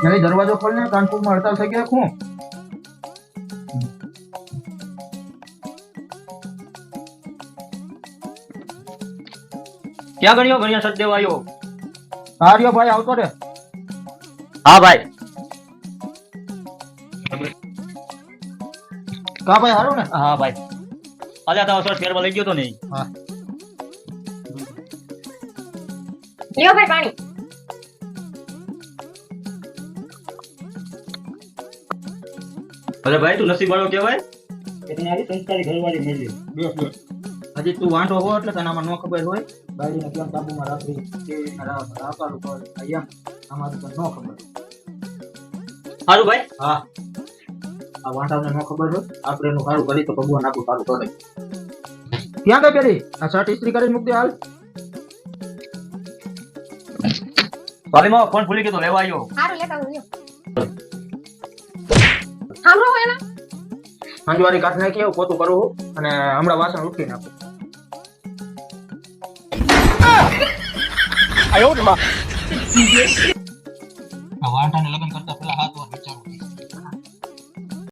नहीं दरवाजो खोल ने कानपुर में हड़ताल થઈ ગયા શું ક્યાં ગણ્યો ગણ્યા સચ દેવા આવ્યો આર્યો ભાઈ આવતો રે હા ભાઈ કા ભાઈ હારું ને હા ભાઈ અલ્યા તારો સર ફેરવા લઈ ગયો તો નહીં હા લ્યો ભાઈ પાણી અરે ભાઈ તું નસીબ વાળો કહેવાય કે તને આવી સંસ્કારી ઘરવાળી મળી બેસ બેસ હજી તું વાંઢો હો એટલે તને આમાં ન ખબર હોય બાયડીને કેમ કાબુમાં રાખવી કે રાપારું કર એમ આમાં તો ન ખબર સારું ભાઈ હા આ વાંઢાને ન ખબર હોય આપણે એનું સારું કરી તો ભગવાન આપણું સારું કરે ક્યાં ગઈ પેલી આ શર્ટ ઇસ્ત્રી કરીને મૂકી દે હાલ વાલીમાં ફોન ભૂલી ગયો તો લેવા આવ્યો હારું લેતા હું લ્યો સાંભળો હો એના અંજવારી કાઢ નાખી આવું પોતું કરું છું અને હમણાં વાસણ ઉઠી નાખું આ વાંઢાને લગ્ન કરતા પેલા હાથ